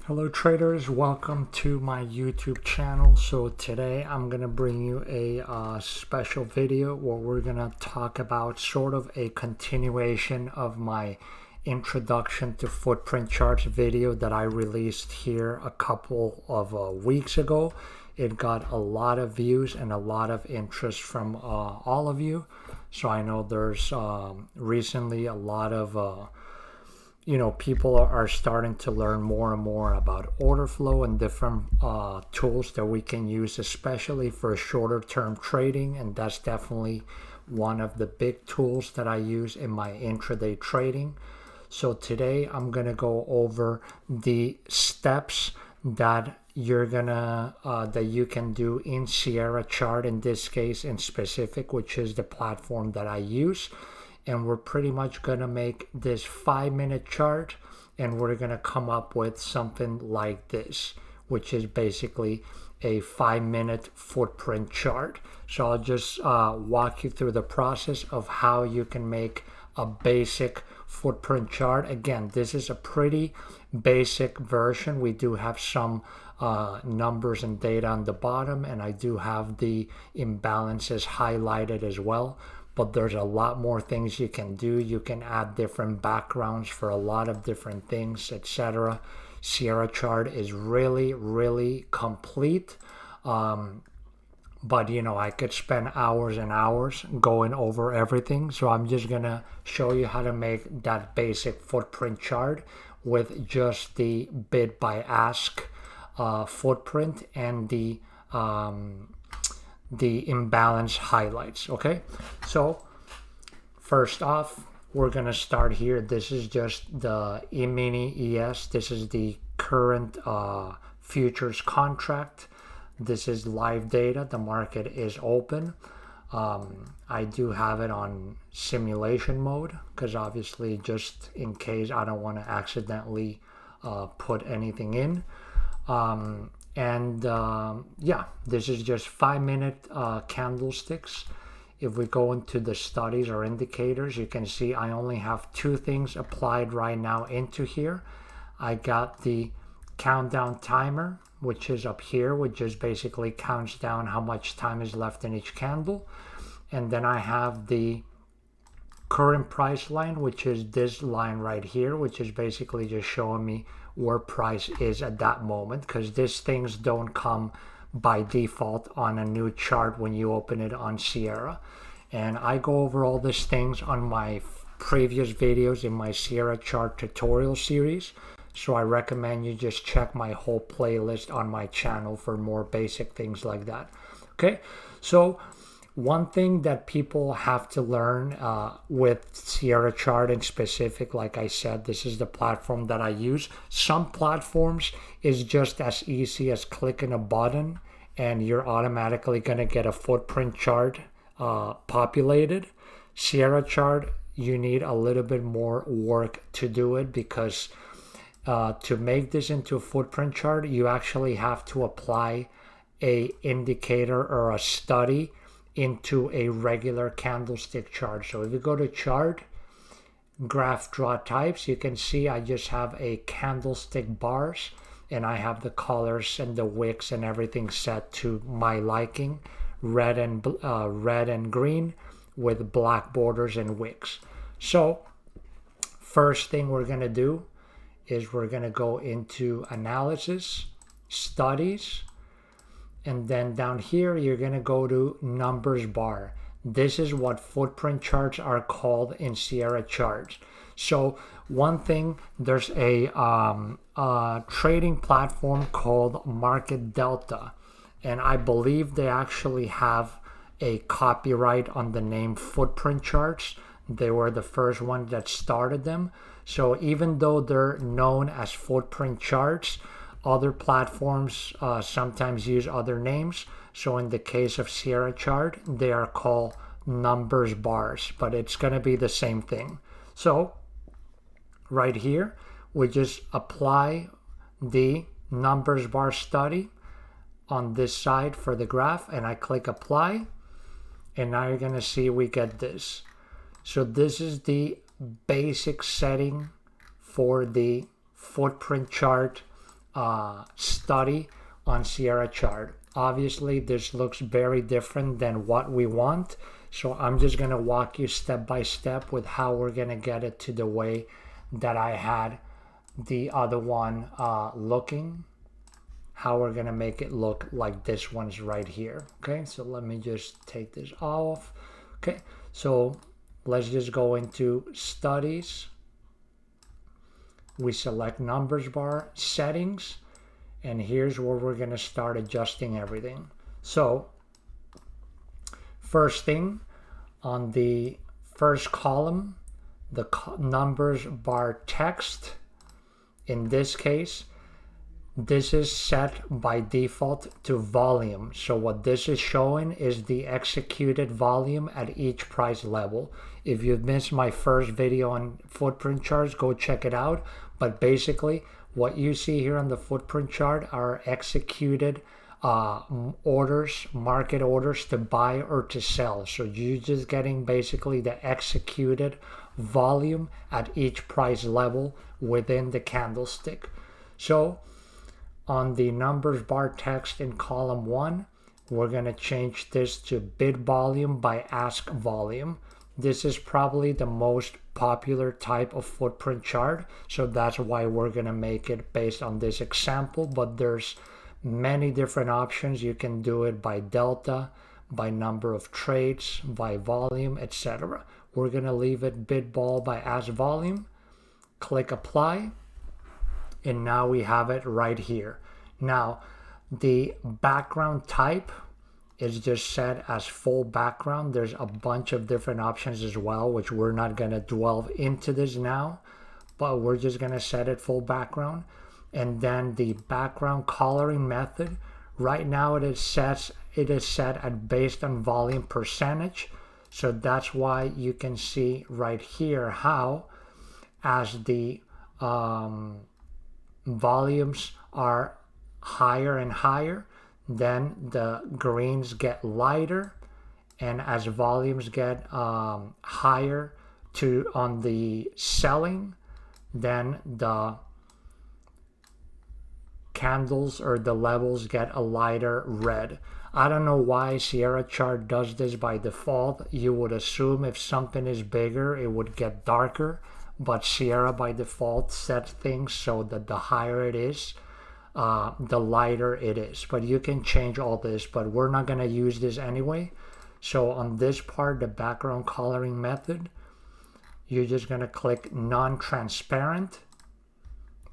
Hello traders, welcome to my YouTube channel. So today I'm going to bring you a special video where we're going to talk about sort of a continuation of my introduction to footprint charts video that I released here a couple of weeks ago. It got a lot of views and a lot of interest from all of you. So I know there's recently a lot of people are starting to learn more and more about order flow and different tools that we can use, especially for shorter term trading. And that's definitely one of the big tools that I use in my intraday trading. So today I'm going to go over the steps that you can do in Sierra Chart, in this case in specific, which is the platform that I use. And we're pretty much going to make this 5-minute chart, and we're going to come up with something like this, which is basically a 5-minute footprint chart. So I'll just walk you through the process of how you can make a basic footprint chart. Again, this is a pretty basic version. We do have some numbers and data on the bottom, and I do have the imbalances highlighted as well. But there's a lot more things you can do. You can add different backgrounds for a lot of different things, etc. Sierra Chart is really, really complete. But I could spend hours and hours going over everything. So I'm just gonna show you how to make that basic footprint chart with just the bid by ask footprint and the imbalance highlights. Okay, so first off, we're gonna start here. This is just the E-mini ES. This is the current futures contract. This is live data. The market is open. I do have it on simulation mode because obviously, just in case I don't want to accidentally put anything in. This is just 5-minute candlesticks. If we go into the studies or indicators, you can see I only have 2 things applied right now into here. I got the countdown timer, which is up here, which just basically counts down how much time is left in each candle. And then I have the current price line, which is this line right here, which is basically just showing me where price is at that moment, because these things don't come by default on a new chart when you open it on Sierra. And I go over all these things on my previous videos in my Sierra Chart tutorial series. So I recommend you just check my whole playlist on my channel for more basic things like that. Okay, so one thing that people have to learn with Sierra Chart in specific, like I said, this is the platform that I use. Some platforms is just as easy as clicking a button and you're automatically going to get a footprint chart populated. Sierra Chart, you need a little bit more work to do it, because to make this into a footprint chart, you actually have to apply a indicator or a study into a regular candlestick chart. So if you go to chart, graph draw types, you can see I just have a candlestick bars, and I have the colors and the wicks and everything set to my liking, red and green with black borders and wicks. So first thing we're going to do is we're going to go into analysis, studies, and then down here, you're going to go to numbers bar. This is what footprint charts are called in Sierra Charts. So one thing, there's a trading platform called Market Delta. And I believe they actually have a copyright on the name footprint charts. They were the first one that started them. So even though they're known as footprint charts, other platforms sometimes use other names. So in the case of Sierra Chart, they are called numbers bars, but it's going to be the same thing. So right here, we just apply the numbers bar study on this side for the graph, and I click apply, and now you're going to see we get this. So this is the basic setting for the footprint chart study on Sierra chart. Obviously, this looks very different than what we want. So I'm just going to walk you step by step with how we're going to get it to the way that I had the other one looking. How we're going to make it look like this one's right here. Okay, so let me just take this off. Okay, so let's just go into studies. We select numbers bar, settings, and here's where we're going to start adjusting everything. So first thing, on the first column, the numbers bar text, in this case, this is set by default to volume. So what this is showing is the executed volume at each price level. If you've missed my first video on footprint charts, go check it out. But basically, what you see here on the footprint chart are executed orders, market orders to buy or to sell. So you're just getting basically the executed volume at each price level within the candlestick. So on the numbers bar text in column 1, we're going to change this to bid volume by ask volume. This is probably the most popular type of footprint chart, so that's why we're going to make it based on this example, but there's many different options. You can do it by delta, by number of trades, by volume, etc. We're going to leave it bid vol by ask volume. Click apply. And now we have it right here. Now, the background type is just set as full background. There's a bunch of different options as well, which we're not going to delve into this now, but we're just going to set it full background. And then the background coloring method, right now it is set at based on volume percentage. So that's why you can see right here how as the volumes are higher and higher, then the greens get lighter, and as volumes get higher on the selling, then the candles or the levels get a lighter red. I don't know why Sierra chart does this by default. You would assume if something is bigger it would get darker, but Sierra by default sets things so that the higher it is, the lighter it is. But you can change all this, but we're not going to use this anyway. So on this part, the background coloring method, you're just going to click non-transparent,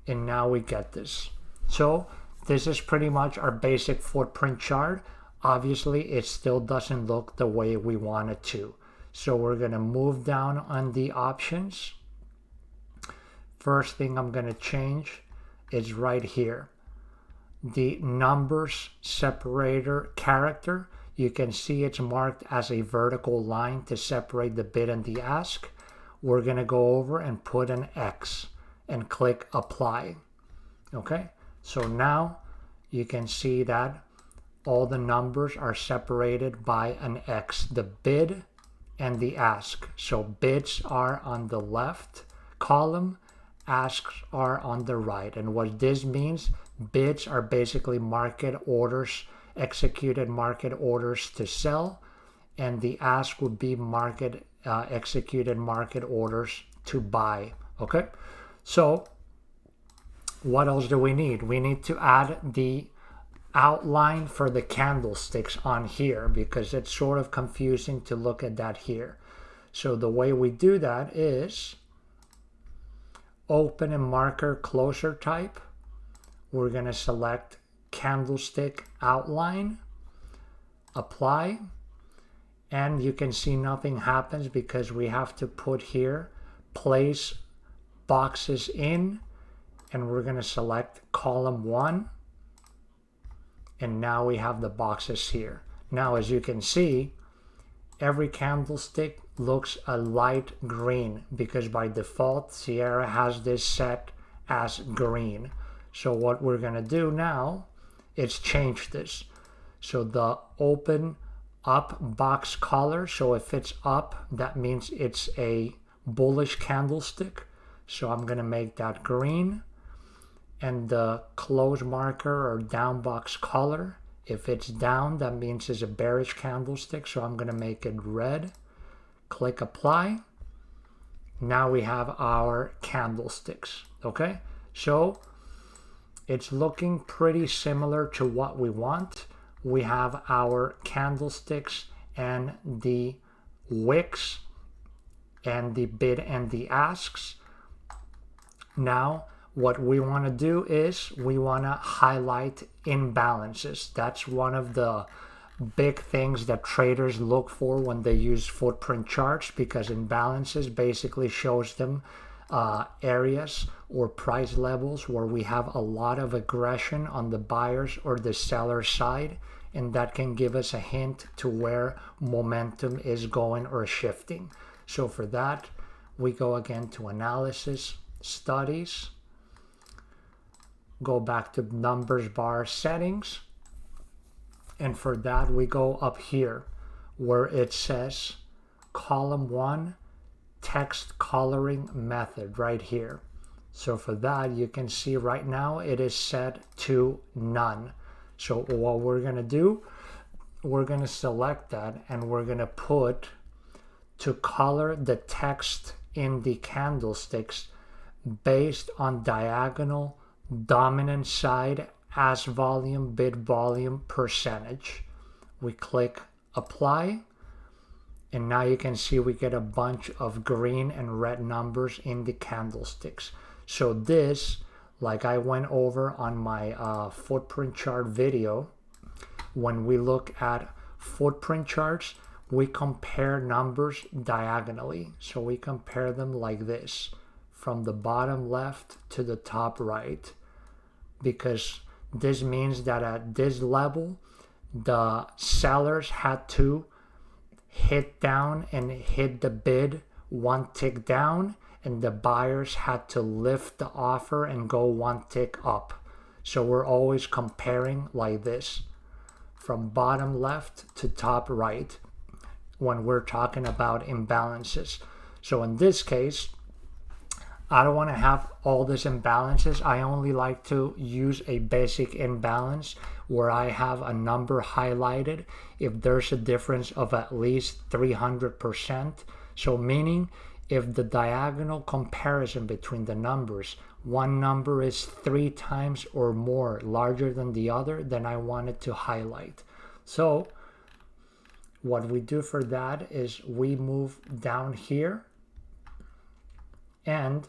and now we get this. So this is pretty much our basic footprint chart. Obviously, it still doesn't look the way we want it to. So we're going to move down on the options. First thing I'm going to change is right here. The numbers separator character, you can see it's marked as a vertical line to separate the bid and the ask. We're going to go over and put an X and click apply. Okay, so now you can see that all the numbers are separated by an X, the bid and the ask. So bids are on the left column, asks are on the right. And what this means, bids are basically market orders, executed market orders to sell, and the ask would be executed market orders to buy. Okay, so what else do we need? We need to add the outline for the candlesticks on here because it's sort of confusing to look at that here. So the way we do that is open and marker closer type. We're going to select candlestick outline, apply, and you can see nothing happens because we have to put here place boxes in, and we're going to select column 1, and now we have the boxes here. Now as you can see, every candlestick looks a light green because by default Sierra has this set as green. So what we're going to do now is change this. So the open up box color, so if it's up, that means it's a bullish candlestick. So I'm going to make that green. and the close marker or down box color. If it's down, that means it's a bearish candlestick, so I'm going to make it red. Click apply. Now we have our candlesticks. Okay, so it's looking pretty similar to what we want. We have our candlesticks and the wicks and the bid and the asks. Now what we want to do is we want to highlight imbalances. That's one of the big things that traders look for when they use footprint charts, because imbalances basically shows them areas or price levels where we have a lot of aggression on the buyers or the seller side, and that can give us a hint to where momentum is going or shifting. So for that, we go again to analysis, studies, go back to numbers bar settings, and for that we go up here where it says column 1 text coloring method right here. So for that, you can see right now it is set to none. So what we're going to do, we're going to select that and we're going to put to color the text in the candlesticks based on diagonal dominant side as volume, bid volume, percentage. We click apply, and now you can see we get a bunch of green and red numbers in the candlesticks. So this, like I went over on my footprint chart video, when we look at footprint charts, we compare numbers diagonally. So we compare them like this, from the bottom left to the top right, because this means that at this level, the sellers had to hit down and hit the bid one tick down, and the buyers had to lift the offer and go one tick up. So we're always comparing like this, from bottom left to top right, when we're talking about imbalances. So in this case, I don't want to have all these imbalances. I only like to use a basic imbalance where I have a number highlighted if there's a difference of at least 300%. So meaning if the diagonal comparison between the numbers, one number is 3 times or more larger than the other, then I want it to highlight. So what we do for that is we move down here, and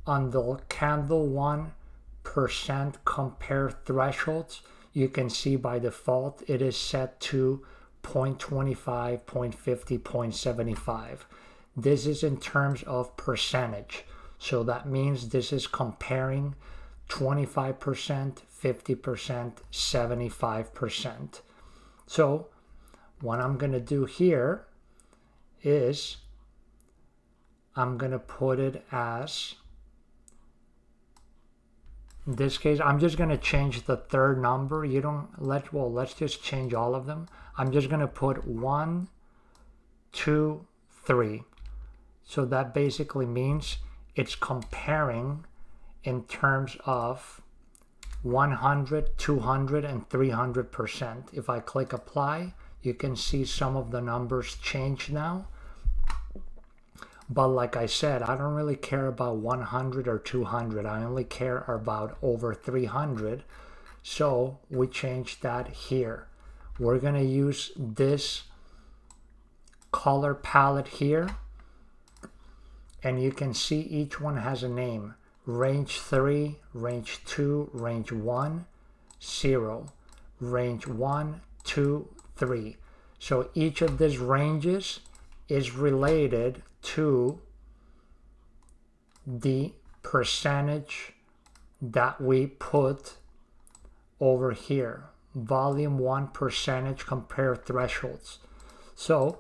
on the candle 1% compare thresholds, you can see by default it is set to 0.25, 0.50, 0.75. This is in terms of percentage. So that means this is comparing 25%, 50%, 75%. So what I'm going to do here is I'm going to put it as, in this case, I'm just going to change the third number. Let's just change all of them. I'm just going to put 1, 2, 3. So that basically means it's comparing in terms of 100, 200, and 300%. If I click apply, you can see some of the numbers change now. But like I said, I don't really care about 100 or 200. I only care about over 300. So we change that here. We're going to use this color palette here. And you can see each one has a name. Range 3, range 2, range 1, 0, range 1, 2, 3. So each of these ranges is related to the percentage that we put over here. Volume 1 percentage compare thresholds. So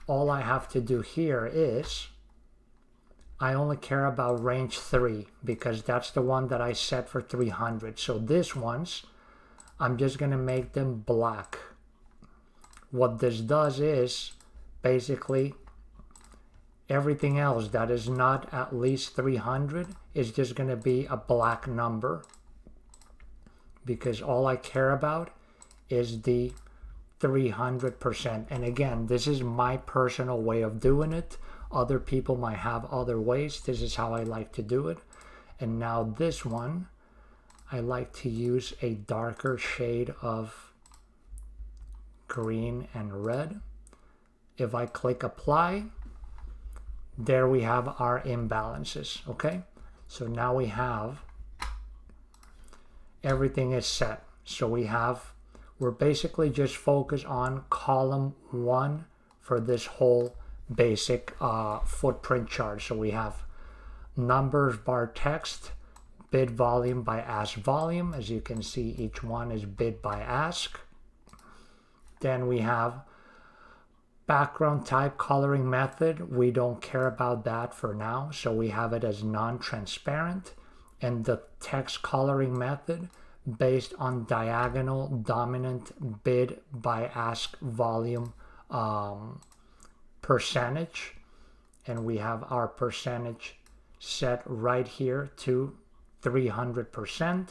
all I have to do here is I only care about range 3 because that's the one that I set for 300. So these ones, I'm just going to make them black. What this does is basically Everything else that is not at least 300 is just going to be a black number, because all I care about is the 300%. And again, this is my personal way of doing it. Other people might have other ways. This is how I like to do it. And now this one, I like to use a darker shade of green and red. If I click apply, there we have our imbalances. Okay, so now we have everything is set. So we're basically just focused on column 1 for this whole basic footprint chart. So we have numbers bar text, bid volume by ask volume. As you can see, each one is bid by ask. Then we have background type coloring method. We don't care about that for now, so we have it as non-transparent. And the text coloring method based on diagonal dominant bid by ask volume percentage. And we have our percentage set right here to 300%.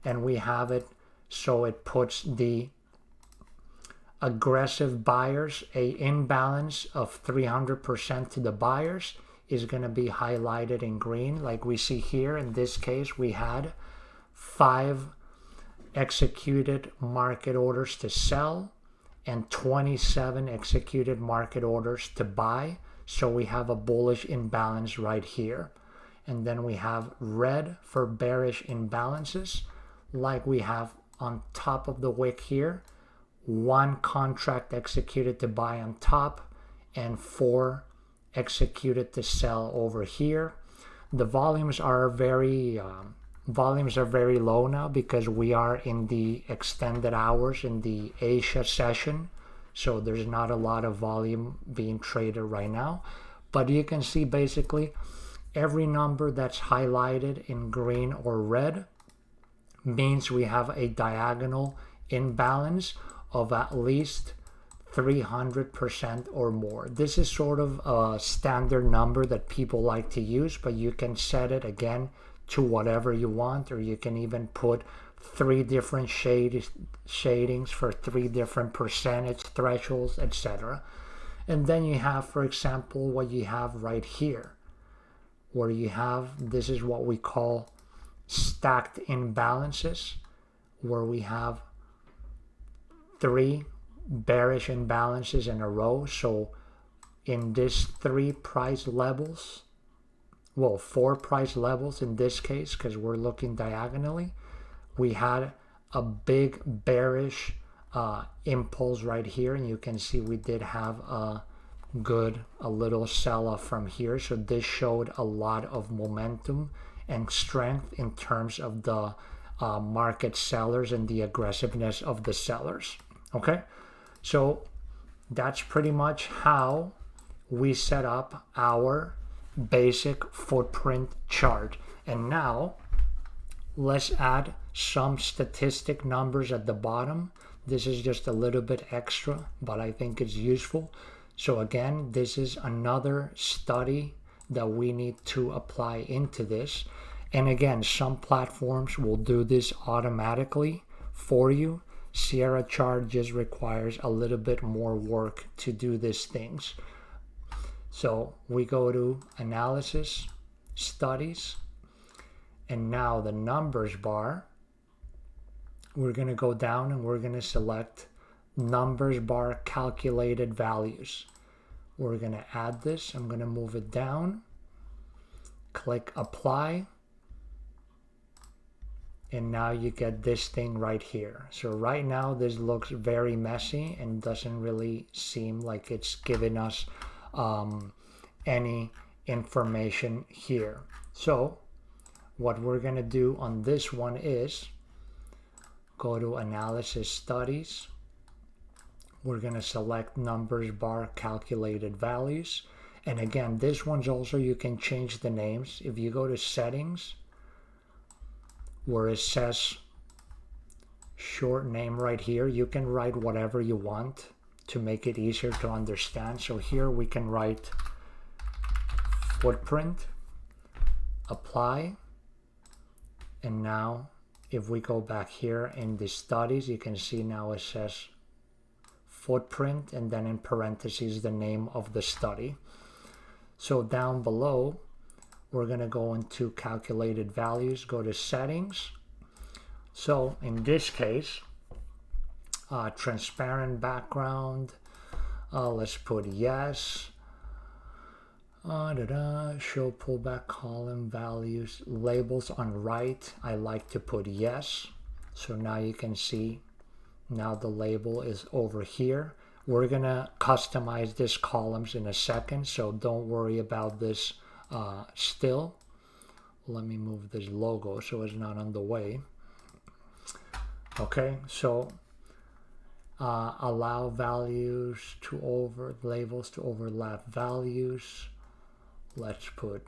And we have it so it puts the aggressive buyers, a imbalance of 300% to the buyers is going to be highlighted in green, like we see here. In this case, we had 5 executed market orders to sell and 27 executed market orders to buy. So we have a bullish imbalance right here. And then we have red for bearish imbalances, like we have on top of the wick here. 1 contract executed to buy on top and 4 executed to sell over here. The volumes are very low now because we are in the extended hours in the Asia session, so there's not a lot of volume being traded right now. But you can see basically every number that's highlighted in green or red means we have a diagonal imbalance of at least 300% or more. This is sort of a standard number that people like to use, but you can set it again to whatever you want, or you can even put 3 different shadings for 3 different percentage thresholds, etc. And then you have, for example, what you have right here, where you have, this is what we call stacked imbalances, where we have 3 bearish imbalances in a row. So in this 4 price levels in this case, because we're looking diagonally, we had a big bearish impulse right here, and you can see we did have a little sell-off from here. So this showed a lot of momentum and strength in terms of the market sellers and the aggressiveness of the sellers. Okay, so that's pretty much how we set up our basic footprint chart. And now let's add some statistic numbers at the bottom. This is just a little bit extra, but I think it's useful. So again, this is another study that we need to apply into this. And again, some platforms will do this automatically for you. Sierra chart just requires a little bit more work to do these things. So we go to analysis, studies, and now the numbers bar, we're going to go down and we're going to select numbers bar calculated values. We're going to add this. I'm going to move it down, click apply. And now you get this thing right here. So right now this looks very messy and doesn't really seem like it's giving us any information here. So what we're going to do on this one is go to analysis studies. We're going to select numbers bar calculated values. And again, this one's also, you can change the names. If you go to settings, where it says short name right here, you can write whatever you want to make it easier to understand. So here we can write footprint, apply, and now if we go back here in the studies, you can see now it says footprint and then in parentheses the name of the study. So down below, we're going to go into calculated values, go to settings. So in this case, transparent background, let's put yes. Show pullback column values, labels on right, I like to put yes. So now you can see now the label is over here. We're gonna customize this columns in a second, so don't worry about this still. Let me move this logo so it's not on the way. Okay, so allow values to labels to overlap values. Let's put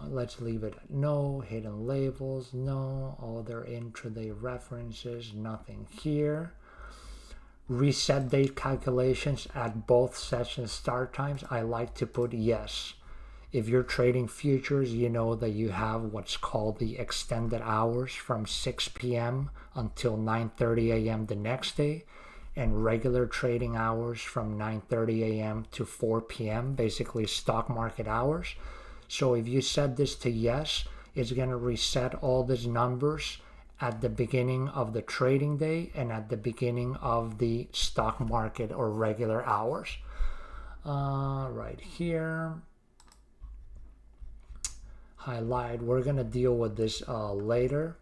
let's leave it at no. Hidden labels, no. Other intraday references, nothing here. Reset date calculations at both session start times, I like to put yes. If you're trading futures, you know that you have what's called the extended hours from 6 p.m. until 9:30 a.m. the next day, and regular trading hours from 9:30 a.m. to 4 p.m., basically stock market hours. So if you set this to yes, it's going to reset all these numbers at the beginning of the trading day and at the beginning of the stock market or regular hours. Right here, highlight, we're going to deal with this later.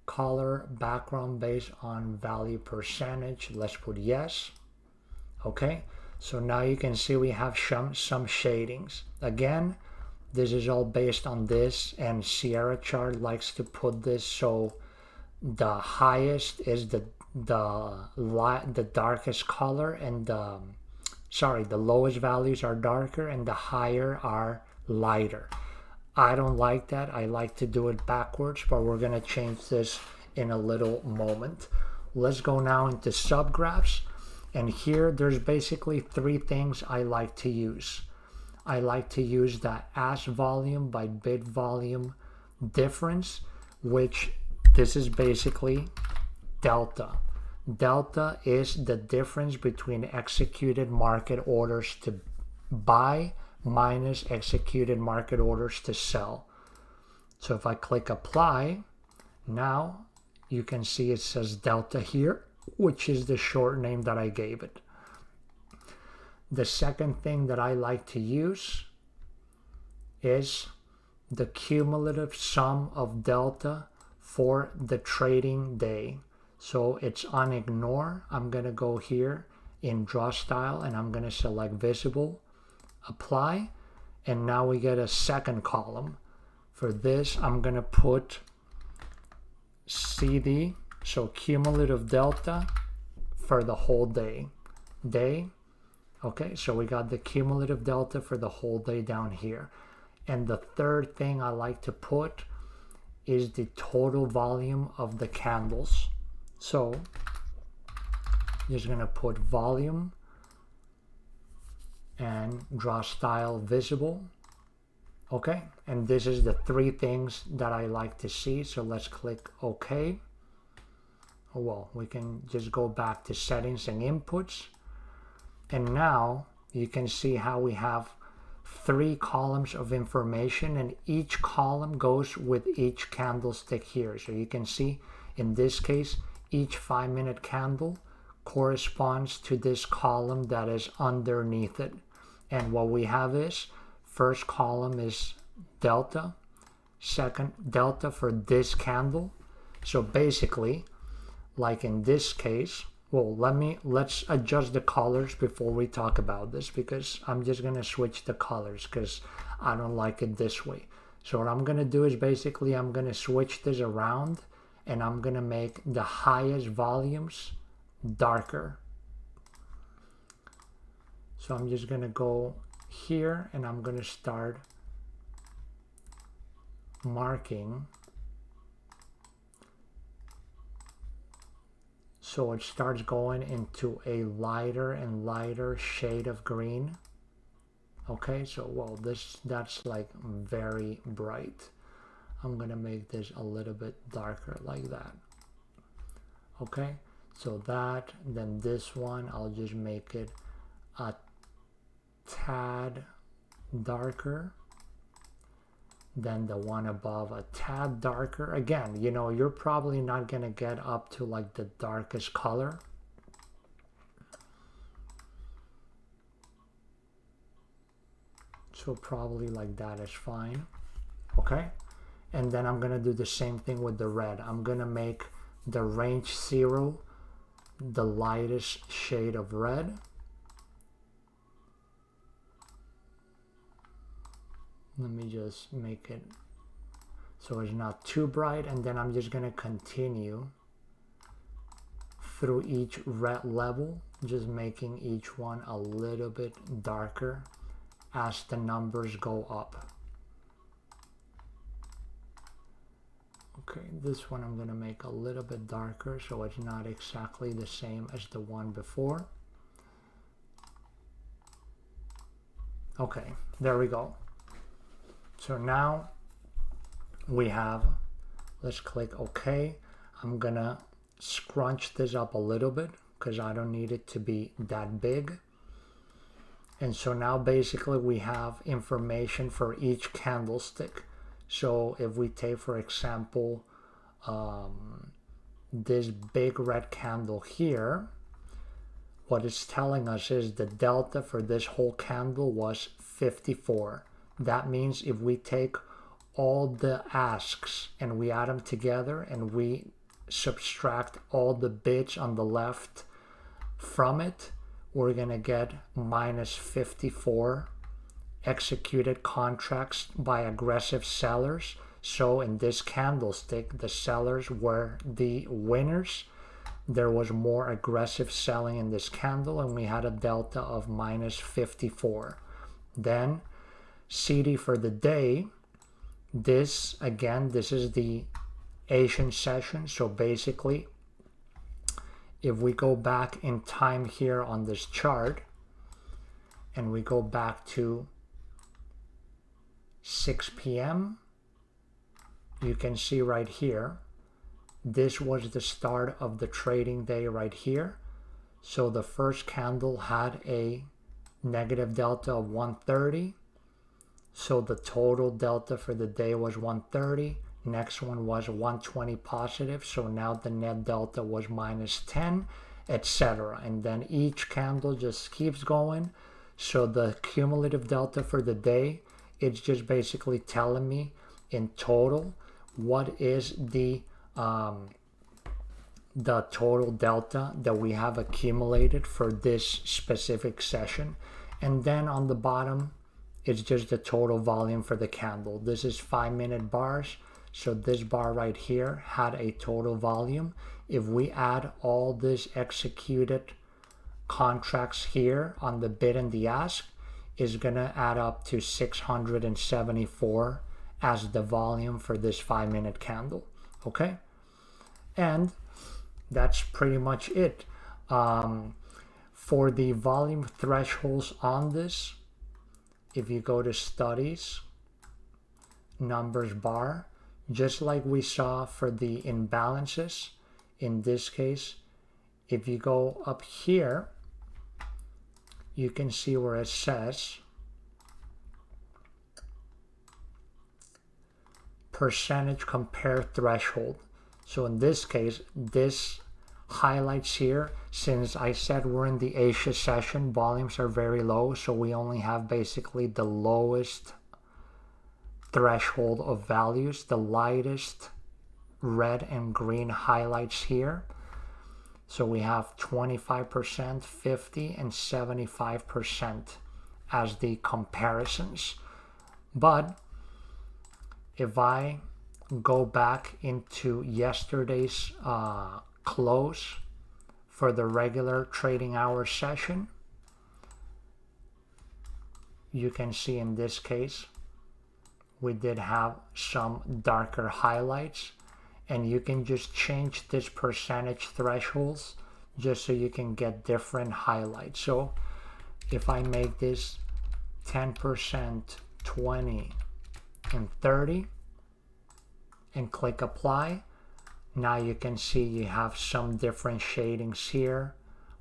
Color background based on value percentage, let's put yes. Okay, so now you can see we have some shadings. Again, this is all based on this, and Sierra chart likes to put this so the highest is the darkest color, and the lowest values are darker and the higher are lighter. I don't like that. I like to do it backwards, but we're going to change this in a little moment. Let's go now into subgraphs. And here there's basically three things I like to use. I like to use the as volume by bit volume difference, which this is basically delta. Delta is the difference between executed market orders to buy minus executed market orders to sell. So if I click apply, now you can see it says delta here, which is the short name that I gave it. The second thing that I like to use is the cumulative sum of delta for the trading day. So it's on ignore. I'm going to go here in draw style and I'm going to select visible, apply, and now we get a second column. For this, I'm going to put CD, so cumulative delta for the whole day. Okay, so we got the cumulative delta for the whole day down here. And the third thing I like to put is the total volume of the candles. So just going to put volume and draw style visible. Okay, and this is the three things that I like to see. So let's click OK. Oh, well, we can just go back to settings and inputs. And now you can see how we have three columns of information, and each column goes with each candlestick here. So you can see in this case, each 5-minute candle corresponds to this column that is underneath it. And what we have is, first column is delta, second delta for this candle. So basically, like in this case, well, let's adjust the colors before we talk about this, because I'm just going to switch the colors because I don't like it this way. So what I'm going to do is basically I'm going to switch this around and I'm going to make the highest volumes darker. So I'm just going to go here and I'm going to start marking. So it starts going into a lighter and lighter shade of green. Okay, so well, that's like very bright. I'm gonna make this a little bit darker like that. Okay, so that, then this one, I'll just make it a tad darker. Then the one above a tad darker. Again, you know, you're probably not gonna get up to like the darkest color. So probably like that is fine. Okay, and then I'm gonna do the same thing with the red. I'm gonna make the range 0 the lightest shade of red. Let me just make it so it's not too bright, and then I'm just gonna continue through each red level, just making each one a little bit darker as the numbers go up. Okay, this one I'm gonna make a little bit darker so it's not exactly the same as the one before. Okay, there we go. So now we have, let's click OK. I'm gonna scrunch this up a little bit because I don't need it to be that big. And so now basically we have information for each candlestick. So if we take, for example, this big red candle here, what it's telling us is the delta for this whole candle was 54. That means if we take all the asks and we add them together and we subtract all the bids on the left from it, we're going to get minus 54 executed contracts by aggressive sellers. So in this candlestick, the sellers were the winners. There was more aggressive selling in this candle and we had a delta of minus 54. Then CD for the day, this again, this is the Asian session. So basically, if we go back in time here on this chart and we go back to 6 p.m., you can see right here, this was the start of the trading day right here. So the first candle had a negative delta of 130. So the total delta for the day was 130. Next one was 120 positive. So now the net delta was minus 10, etc. And then each candle just keeps going. So the cumulative delta for the day, it's just basically telling me in total what is the total delta that we have accumulated for this specific session. And then on the bottom, it's just the total volume for the candle. This is 5-minute bars. So this bar right here had a total volume. If we add all this executed contracts here on the bid and the ask, is going to add up to 674 as the volume for this 5-minute candle. Okay, and that's pretty much it. For the volume thresholds on this, if you go to studies, numbers bar, just like we saw for the imbalances, in this case, if you go up here, you can see where it says percentage compare threshold. So in this case, this highlights here, since I said we're in the Asia session, volumes are very low, so we only have basically the lowest threshold of values. The lightest red and green highlights here. So we have 25%, 50, and 75% as the comparisons. But if I go back into yesterday's close for the regular trading hour session, you can see in this case we did have some darker highlights, and you can just change this percentage thresholds just so you can get different highlights. So if I make this 10%, 20, and 30, and click apply. Now you can see you have some different shadings here.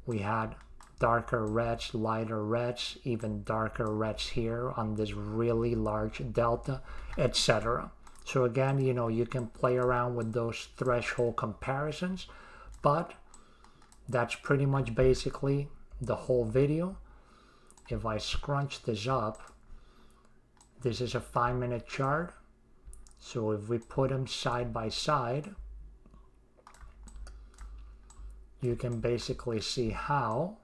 We had darker reds, lighter reds, even darker reds here on this really large delta, etc. So again, you know, you can play around with those threshold comparisons, but that's pretty much basically the whole video. If I scrunch this up, this is a 5-minute chart. So if we put them side by side, you can basically see how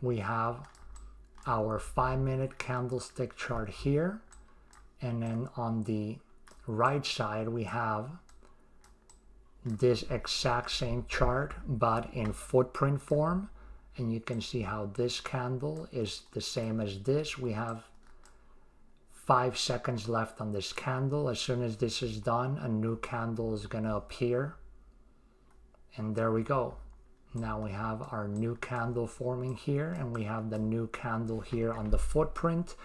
we have our 5-minute candlestick chart here, and then on the right side we have this exact same chart but in footprint form, and you can see how this candle is the same as this. We have 5 seconds left on this candle. As soon as this is done, a new candle is going to appear, and there we go. Now we have our new candle forming here, and we have the new candle here on the footprint.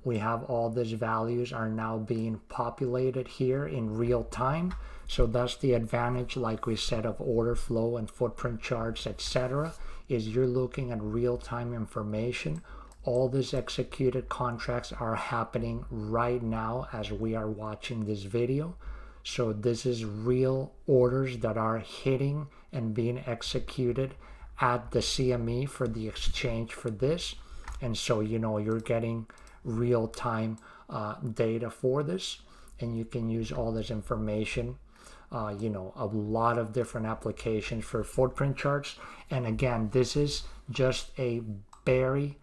We have all these values are now being populated here in real time. So that's the advantage, like we said, of order flow and footprint charts, etc., is you're looking at real-time information. All these executed contracts are happening right now as we are watching this video. So this is real orders that are hitting and being executed at the CME for the exchange for this. And so, you know, you're getting real-time data for this, and you can use all this information, you know, a lot of different applications for footprint charts. And again, this is just a very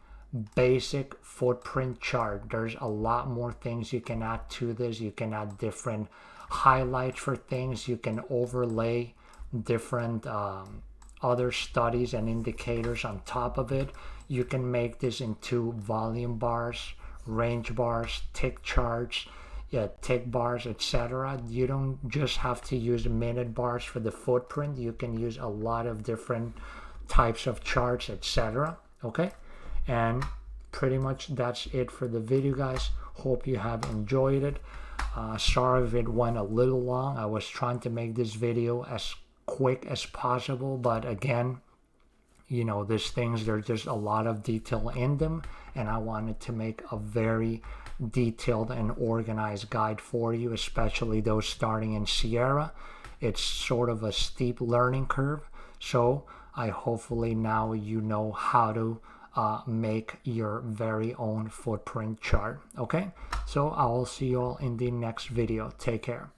basic footprint chart. There's a lot more things you can add to this. You can add different highlights for things. You can overlay different other studies and indicators on top of it. You can make this into volume bars, range bars, tick charts, tick bars, etc. You don't just have to use minute bars for the footprint. You can use a lot of different types of charts, etc. Okay, and pretty much that's it for the video, guys. Hope you have enjoyed it. Sorry if it went a little long. I was trying to make this video as quick as possible, but again, you know, these things, there's just a lot of detail in them, and I wanted to make a very detailed and organized guide for you, especially those starting in Sierra. It's sort of a steep learning curve, so I hopefully now you know how to make your very own footprint chart. Okay, so I'll see you all in the next video. Take care.